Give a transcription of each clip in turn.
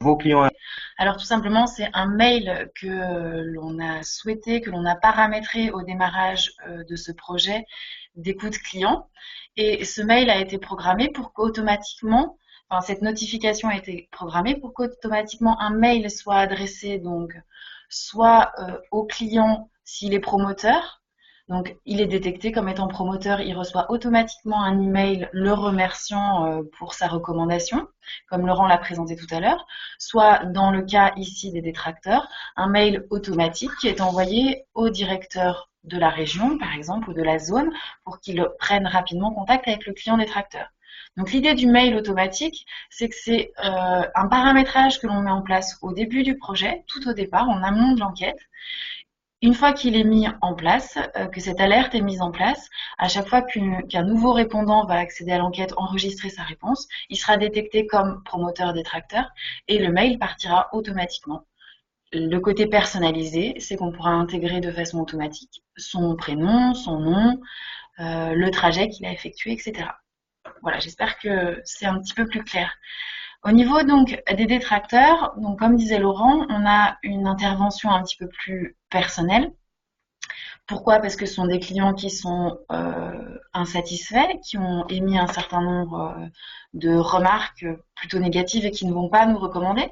vos clients? Alors tout simplement, c'est un mail que l'on a souhaité, que l'on a paramétré au démarrage de ce projet d'écoute client. Et ce mail a été programmé pour qu'automatiquement, enfin cette notification a été programmée pour qu'automatiquement un mail soit adressé donc soit au client s'il est promoteur. Donc, il est détecté comme étant promoteur, il reçoit automatiquement un email le remerciant pour sa recommandation, comme Laurent l'a présenté tout à l'heure, soit dans le cas ici des détracteurs, un mail automatique qui est envoyé au directeur de la région, par exemple, ou de la zone, pour qu'il prenne rapidement contact avec le client détracteur. Donc l'idée du mail automatique, c'est que c'est un paramétrage que l'on met en place au début du projet, tout au départ, en amont de l'enquête. Une fois qu'il est mis en place, que cette alerte est mise en place, à chaque fois qu'un nouveau répondant va accéder à l'enquête, enregistrer sa réponse, il sera détecté comme promoteur détracteur et le mail partira automatiquement. Le côté personnalisé, c'est qu'on pourra intégrer de façon automatique son prénom, son nom, le trajet qu'il a effectué, etc. Voilà, j'espère que c'est un petit peu plus clair. Au niveau donc des détracteurs, donc comme disait Laurent, on a une intervention un petit peu plus personnelle. Pourquoi? Parce que ce sont des clients qui sont insatisfaits, qui ont émis un certain nombre de remarques plutôt négatives et qui ne vont pas nous recommander.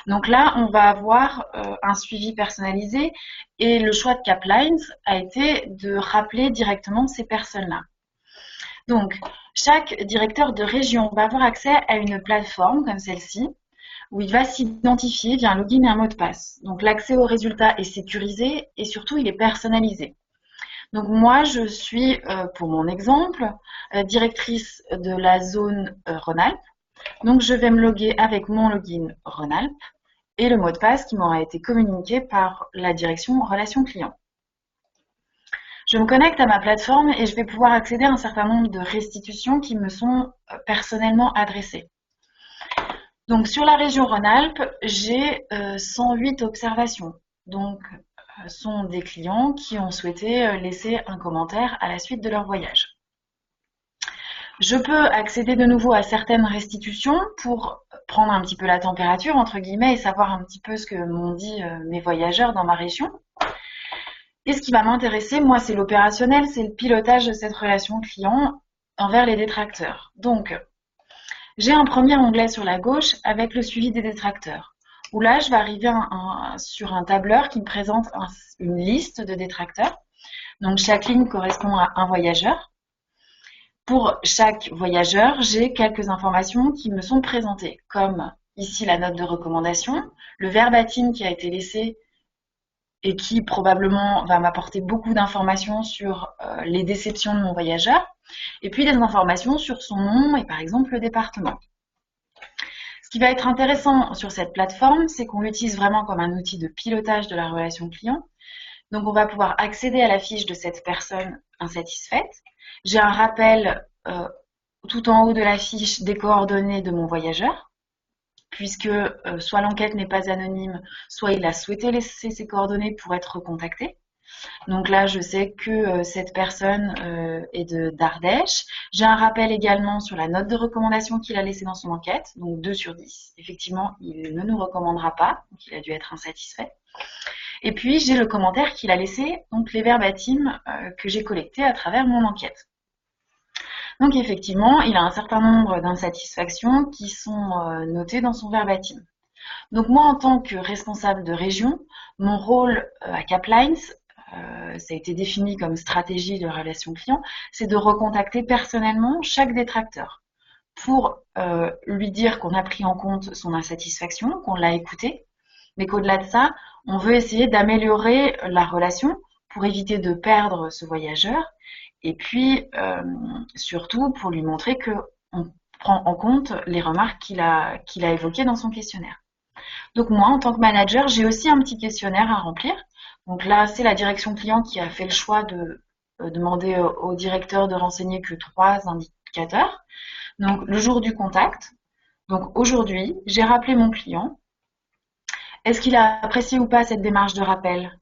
Donc là, on va avoir un suivi personnalisé et le choix de Caplines a été de rappeler directement ces personnes-là. Donc, chaque directeur de région va avoir accès à une plateforme comme celle-ci où il va s'identifier via un login et un mot de passe. Donc, l'accès aux résultats est sécurisé et surtout, il est personnalisé. Donc moi, je suis, pour mon exemple, directrice de la zone Rhône-Alpes. Donc je vais me loguer avec mon login Rhône-Alpes et le mot de passe qui m'aura été communiqué par la direction relations clients. Je me connecte à ma plateforme et je vais pouvoir accéder à un certain nombre de restitutions qui me sont personnellement adressées. Donc sur la région Rhône-Alpes, j'ai 108 observations. Donc sont des clients qui ont souhaité laisser un commentaire à la suite de leur voyage. Je peux accéder de nouveau à certaines restitutions pour prendre un petit peu la température, entre guillemets, et savoir un petit peu ce que m'ont dit mes voyageurs dans ma région. Et ce qui va m'intéresser, moi, c'est l'opérationnel, c'est le pilotage de cette relation client envers les détracteurs. Donc, j'ai un premier onglet sur la gauche avec le suivi des détracteurs, où là, je vais arriver sur un tableur qui me présente une liste de détracteurs. Donc, chaque ligne correspond à un voyageur. Pour chaque voyageur, j'ai quelques informations qui me sont présentées, comme ici la note de recommandation, le verbatim qui a été laissé et qui probablement va m'apporter beaucoup d'informations sur les déceptions de mon voyageur, et puis des informations sur son nom et par exemple le département. Ce qui va être intéressant sur cette plateforme, c'est qu'on l'utilise vraiment comme un outil de pilotage de la relation client. Donc on va pouvoir accéder à la fiche de cette personne insatisfaite. J'ai un rappel tout en haut de la fiche des coordonnées de mon voyageur, puisque soit l'enquête n'est pas anonyme, soit il a souhaité laisser ses coordonnées pour être contacté. Donc là, je sais que cette personne est d'Ardèche. J'ai un rappel également sur la note de recommandation qu'il a laissée dans son enquête, donc 2 sur 10. Effectivement, il ne nous recommandera pas, donc il a dû être insatisfait. Et puis, j'ai le commentaire qu'il a laissé, donc les verbatims que j'ai collectés à travers mon enquête. Donc effectivement, il a un certain nombre d'insatisfactions qui sont notées dans son verbatim. Donc moi, en tant que responsable de région, mon rôle à Caplines, ça a été défini comme stratégie de relation client, c'est de recontacter personnellement chaque détracteur pour lui dire qu'on a pris en compte son insatisfaction, qu'on l'a écouté, mais qu'au-delà de ça, on veut essayer d'améliorer la relation pour éviter de perdre ce voyageur et puis surtout pour lui montrer qu'on prend en compte les remarques qu'il a évoquées dans son questionnaire. Donc moi, en tant que manager, j'ai aussi un petit questionnaire à remplir. Donc là, c'est la direction client qui a fait le choix de demander au directeur de renseigner que 3 indicateurs. Donc le jour du contact. Donc aujourd'hui, j'ai rappelé mon client. Est-ce qu'il a apprécié ou pas cette démarche de rappel?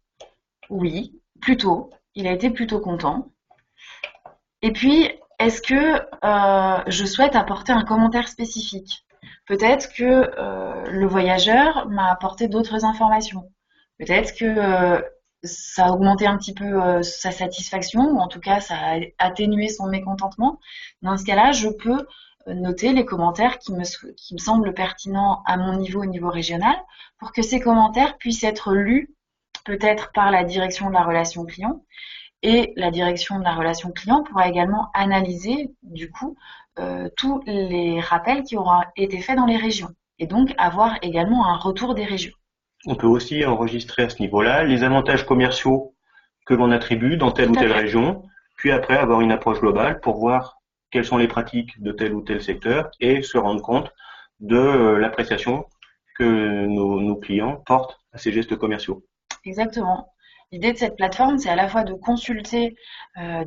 Oui, plutôt. Il a été plutôt content. Et puis, est-ce que je souhaite apporter un commentaire spécifique? Peut-être que le voyageur m'a apporté d'autres informations. Peut-être que ça a augmenté un petit peu sa satisfaction, ou en tout cas ça a atténué son mécontentement. Dans ce cas-là, je peux noter les commentaires qui me semblent pertinents à mon niveau, au niveau régional, pour que ces commentaires puissent être lus peut-être par la direction de la relation client. Et la direction de la relation client pourra également analyser, du coup, tous les rappels qui auront été faits dans les régions. Et donc avoir également un retour des régions. On peut aussi enregistrer à ce niveau-là les avantages commerciaux que l'on attribue dans telle ou telle région, puis après avoir une approche globale pour voir quelles sont les pratiques de tel ou tel secteur et se rendre compte de l'appréciation que nos clients portent à ces gestes commerciaux. Exactement. L'idée de cette plateforme, c'est à la fois de consulter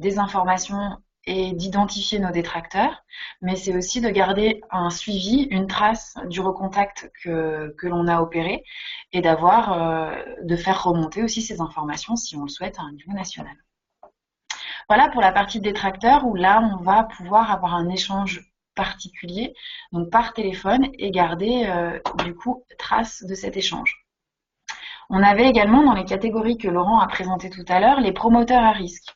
des informations et d'identifier nos détracteurs, mais c'est aussi de garder un suivi, une trace du recontact que l'on a opéré et de faire remonter aussi ces informations, si on le souhaite, à un niveau national. Voilà pour la partie détracteurs, où là, on va pouvoir avoir un échange particulier, donc par téléphone, et garder du coup trace de cet échange. On avait également dans les catégories que Laurent a présentées tout à l'heure, les promoteurs à risque.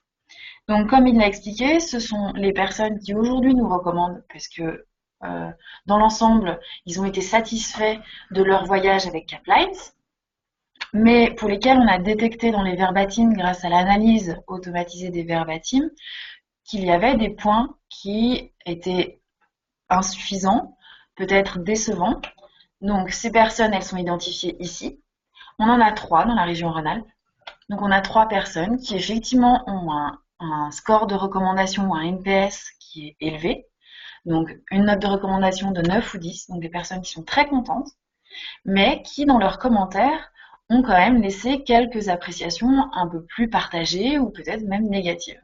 Donc comme il l'a expliqué, ce sont les personnes qui aujourd'hui nous recommandent, parce que dans l'ensemble, ils ont été satisfaits de leur voyage avec Caplines, mais pour lesquels on a détecté dans les verbatims, grâce à l'analyse automatisée des verbatims, qu'il y avait des points qui étaient insuffisants, peut-être décevants. Donc ces personnes, elles sont identifiées ici. On en a 3 dans la région Rhône-Alpes. Donc on a 3 personnes qui effectivement ont un score de recommandation ou un NPS qui est élevé. Donc une note de recommandation de 9 ou 10, donc des personnes qui sont très contentes, mais qui dans leurs commentaires ont quand même laissé quelques appréciations un peu plus partagées ou peut-être même négatives.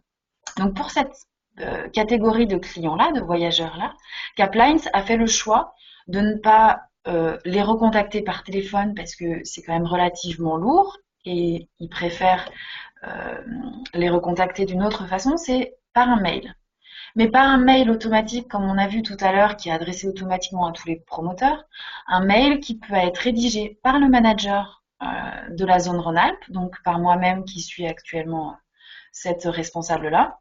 Donc pour cette catégorie de clients-là, de voyageurs-là, Caplines a fait le choix de ne pas les recontacter par téléphone parce que c'est quand même relativement lourd et ils préfèrent les recontacter d'une autre façon, c'est par un mail. Mais pas un mail automatique comme on a vu tout à l'heure qui est adressé automatiquement à tous les promoteurs, un mail qui peut être rédigé par le manager de la zone Rhône-Alpes, donc par moi-même qui suis actuellement cette responsable-là.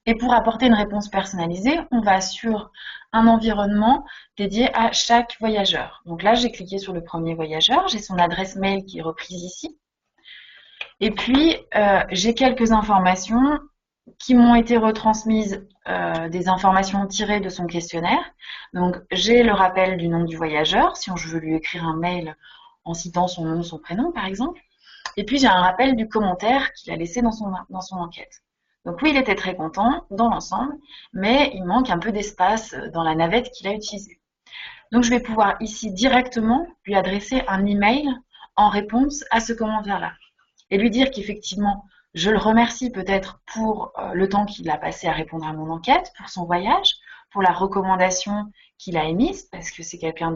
Et pour apporter une réponse personnalisée, on va sur un environnement dédié à chaque voyageur. Donc là, j'ai cliqué sur le premier voyageur, j'ai son adresse mail qui est reprise ici. Et puis, j'ai quelques informations qui m'ont été retransmises, des informations tirées de son questionnaire. Donc, j'ai le rappel du nom du voyageur, si je veux lui écrire un mail en citant son nom, son prénom, par exemple. Et puis, j'ai un rappel du commentaire qu'il a laissé dans son enquête. Donc oui, il était très content dans l'ensemble, mais il manque un peu d'espace dans la navette qu'il a utilisée. Donc je vais pouvoir ici directement lui adresser un email en réponse à ce commentaire-là et lui dire qu'effectivement, je le remercie peut-être pour le temps qu'il a passé à répondre à mon enquête, pour son voyage, pour la recommandation qu'il a émise, parce que c'est quelqu'un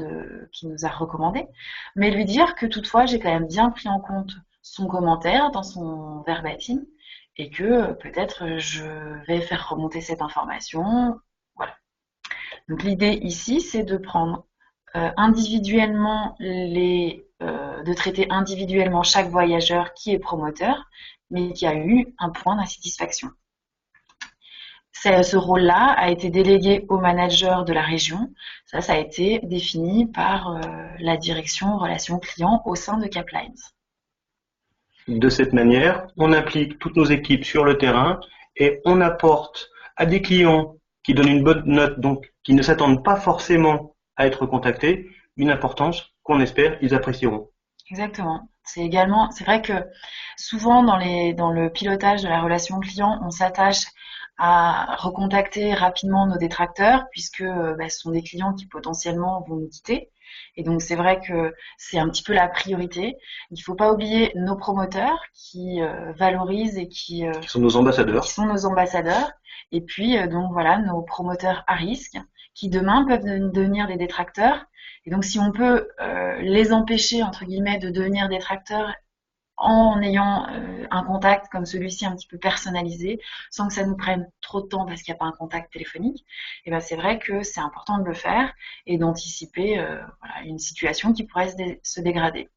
qui nous a recommandé, mais lui dire que toutefois, j'ai quand même bien pris en compte son commentaire dans son verbatim et que peut-être je vais faire remonter cette information. Voilà. Donc l'idée ici, c'est de prendre individuellement de traiter individuellement chaque voyageur qui est promoteur, mais qui a eu un point d'insatisfaction. Ce rôle-là a été délégué au manager de la région. Ça a été défini par la direction relations clients au sein de Caplines. De cette manière, on implique toutes nos équipes sur le terrain et on apporte à des clients qui donnent une bonne note, donc qui ne s'attendent pas forcément à être contactés, une importance qu'on espère ils apprécieront. Exactement. C'est vrai que souvent dans le pilotage de la relation client, on s'attache à recontacter rapidement nos détracteurs puisque ce sont des clients qui potentiellement vont nous quitter. Et donc c'est vrai que c'est un petit peu la priorité. Il ne faut pas oublier nos promoteurs qui valorisent et qui sont nos ambassadeurs. Qui sont nos ambassadeurs. Et puis donc voilà, nos promoteurs à risque qui demain peuvent devenir des détracteurs. Et donc si on peut les empêcher entre guillemets de devenir détracteurs en ayant un contact comme celui-ci un petit peu personnalisé, sans que ça nous prenne trop de temps parce qu'il n'y a pas un contact téléphonique, et ben c'est vrai que c'est important de le faire et d'anticiper voilà, une situation qui pourrait se dégrader.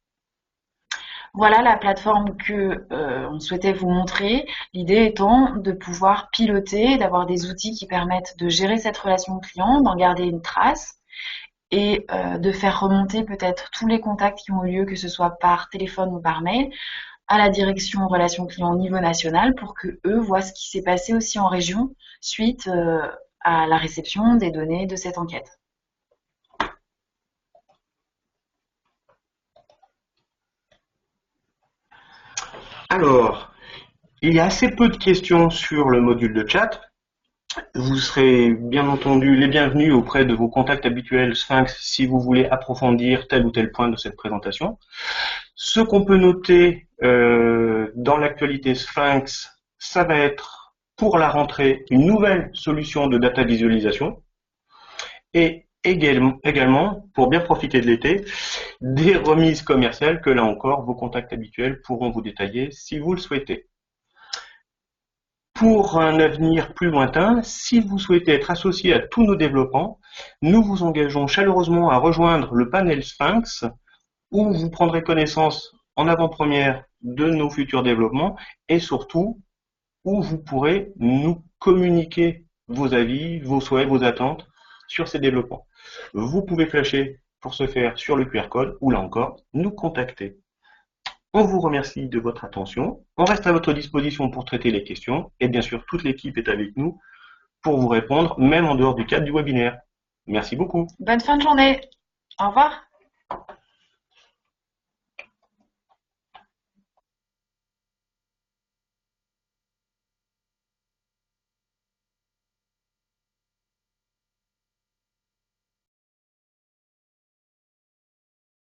Voilà la plateforme que on souhaitait vous montrer. L'idée étant de pouvoir piloter, d'avoir des outils qui permettent de gérer cette relation client, d'en garder une trace et de faire remonter peut-être tous les contacts qui ont eu lieu, que ce soit par téléphone ou par mail, à la direction relations clients au niveau national pour que eux voient ce qui s'est passé aussi en région suite à la réception des données de cette enquête. Alors, il y a assez peu de questions sur le module de chat. Vous serez bien entendu les bienvenus auprès de vos contacts habituels Sphinx si vous voulez approfondir tel ou tel point de cette présentation. Ce qu'on peut noter dans l'actualité Sphinx, ça va être pour la rentrée une nouvelle solution de data visualisation et également, pour bien profiter de l'été, des remises commerciales que là encore vos contacts habituels pourront vous détailler si vous le souhaitez. Pour un avenir plus lointain, si vous souhaitez être associé à tous nos développements, nous vous engageons chaleureusement à rejoindre le panel Sphinx où vous prendrez connaissance en avant-première de nos futurs développements et surtout où vous pourrez nous communiquer vos avis, vos souhaits, vos attentes sur ces développements. Vous pouvez flasher pour ce faire sur le QR code ou là encore nous contacter. On vous remercie de votre attention. On reste à votre disposition pour traiter les questions et bien sûr toute l'équipe est avec nous pour vous répondre même en dehors du cadre du webinaire. Merci beaucoup. Bonne fin de journée. Au revoir.